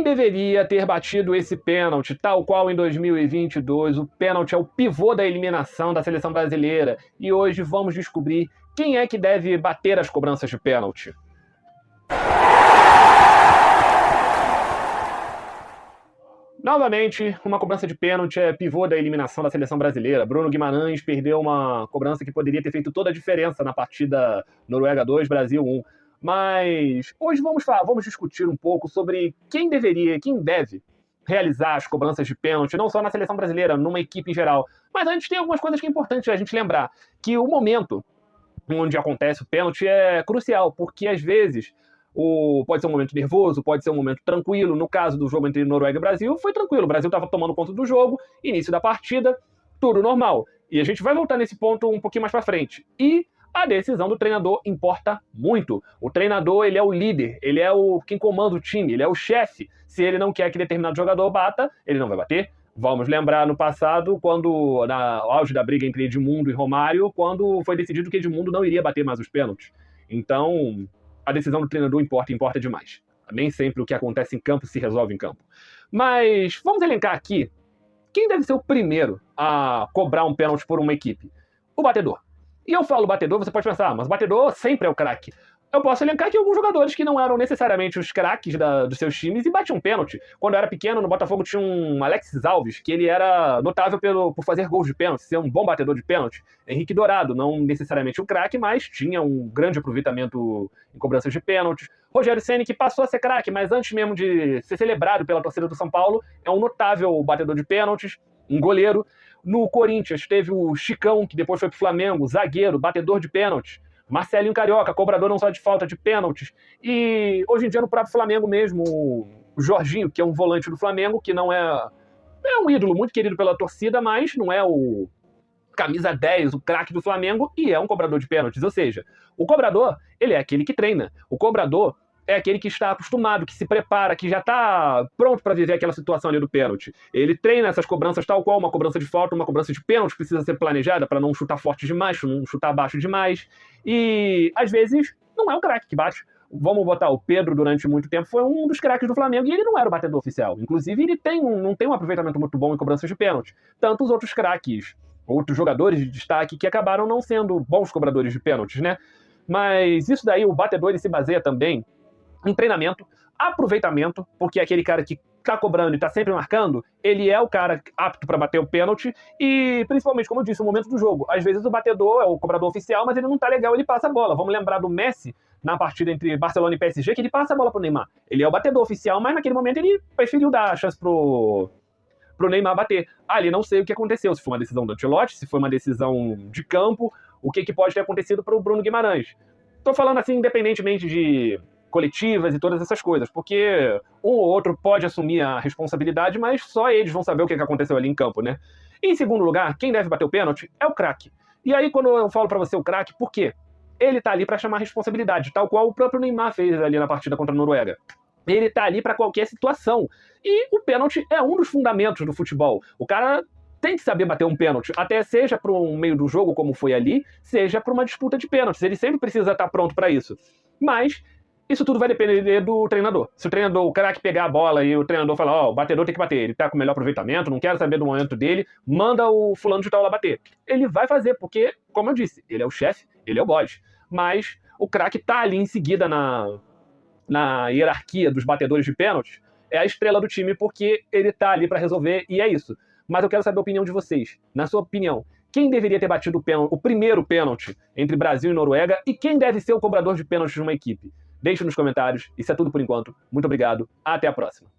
deveria ter batido esse pênalti, tal qual em 2022? O pênalti é o pivô da eliminação da seleção brasileira. E hoje vamos descobrir quem é que deve bater as cobranças de pênalti. Novamente, uma cobrança de pênalti é pivô da eliminação da seleção brasileira. Bruno Guimarães perdeu uma cobrança que poderia ter feito toda a diferença na partida Noruega 2, Brasil 1. Mas hoje vamos discutir um pouco sobre quem deve realizar as cobranças de pênalti, não só na seleção brasileira, numa equipe em geral. Mas antes tem algumas coisas que é importante a gente lembrar, que o momento onde acontece o pênalti é crucial, porque às vezes pode ser um momento nervoso, pode ser um momento tranquilo. No caso do jogo entre Noruega e Brasil, foi tranquilo. O Brasil estava tomando conta do jogo, início da partida, tudo normal. E a gente vai voltar nesse ponto um pouquinho mais para frente. E a decisão do treinador importa muito. O treinador, ele é o líder, ele é quem comanda o time, ele é o chefe. Se ele não quer que determinado jogador bata, ele não vai bater. Vamos lembrar no passado, quando, no auge da briga entre Edmundo e Romário, quando foi decidido que Edmundo não iria bater mais os pênaltis. Então, a decisão do treinador importa demais. Nem sempre o que acontece em campo se resolve em campo. Mas vamos elencar aqui quem deve ser o primeiro a cobrar um pênalti por uma equipe. O batedor. E eu falo batedor, você pode pensar, mas o batedor sempre é o craque. Eu posso elencar aqui alguns jogadores que não eram necessariamente os craques dos seus times e batiam pênalti. Quando eu era pequeno, no Botafogo tinha um Alexis Alves, que ele era notável por fazer gols de pênalti, ser um bom batedor de pênalti. Henrique Dourado, não necessariamente um craque, mas tinha um grande aproveitamento em cobranças de pênaltis. Rogério Ceni, que passou a ser craque, mas antes mesmo de ser celebrado pela torcida do São Paulo, é um notável batedor de pênaltis, um goleiro. No Corinthians teve o Chicão, que depois foi pro Flamengo, zagueiro, batedor de pênaltis. Marcelinho Carioca, cobrador não só de falta, de pênaltis. E hoje em dia no próprio Flamengo mesmo, o Jorginho, que é um volante do Flamengo, que não é um ídolo muito querido pela torcida, mas não é o camisa 10, o craque do Flamengo, e é um cobrador de pênaltis. Ou seja, o cobrador, ele é aquele que treina. O cobrador é aquele que está acostumado, que se prepara, que já está pronto para viver aquela situação ali do pênalti. Ele treina essas cobranças tal qual uma cobrança de falta, uma cobrança de pênalti precisa ser planejada para não chutar forte demais, não chutar baixo demais. E, às vezes, não é o craque que bate. Vamos botar o Pedro, durante muito tempo, foi um dos craques do Flamengo e ele não era o batedor oficial. Inclusive, ele não tem um aproveitamento muito bom em cobranças de pênalti. Tanto os outros craques, outros jogadores de destaque que acabaram não sendo bons cobradores de pênaltis, né? Mas isso daí, o batedor, ele se baseia também em treinamento, aproveitamento, porque aquele cara que tá cobrando e tá sempre marcando, ele é o cara apto para bater o pênalti e, principalmente, como eu disse, o momento do jogo. Às vezes o batedor é o cobrador oficial, mas ele não tá legal, ele passa a bola. Vamos lembrar do Messi na partida entre Barcelona e PSG, que ele passa a bola pro Neymar. Ele é o batedor oficial, mas naquele momento ele preferiu dar a chance pro Neymar bater. Ali não sei o que aconteceu, se foi uma decisão do Ancelotti, se foi uma decisão de campo, o que pode ter acontecido pro Bruno Guimarães. Tô falando assim, independentemente de coletivas e todas essas coisas, porque um ou outro pode assumir a responsabilidade, mas só eles vão saber o que aconteceu ali em campo, né? E, em segundo lugar, quem deve bater o pênalti é o craque. E aí, quando eu falo pra você o craque, por quê? Ele tá ali pra chamar a responsabilidade, tal qual o próprio Neymar fez ali na partida contra a Noruega. Ele tá ali pra qualquer situação. E o pênalti é um dos fundamentos do futebol. O cara tem que saber bater um pênalti, até seja para um meio do jogo, como foi ali, seja para uma disputa de pênaltis. Ele sempre precisa estar pronto para isso. Mas isso tudo vai depender do treinador. Se o craque pegar a bola e o treinador falar, o batedor tem que bater, ele tá com o melhor aproveitamento, não quero saber do momento dele, manda o fulano de tal lá bater. Ele vai fazer, porque, como eu disse, ele é o chefe, ele é o bode. Mas o craque tá ali em seguida na hierarquia dos batedores de pênalti, é a estrela do time, porque ele tá ali para resolver, e é isso. Mas eu quero saber a opinião de vocês. Na sua opinião, quem deveria ter batido o primeiro pênalti entre Brasil e Noruega, e quem deve ser o cobrador de pênalti de uma equipe? Deixe nos comentários. Isso é tudo por enquanto. Muito obrigado. Até a próxima.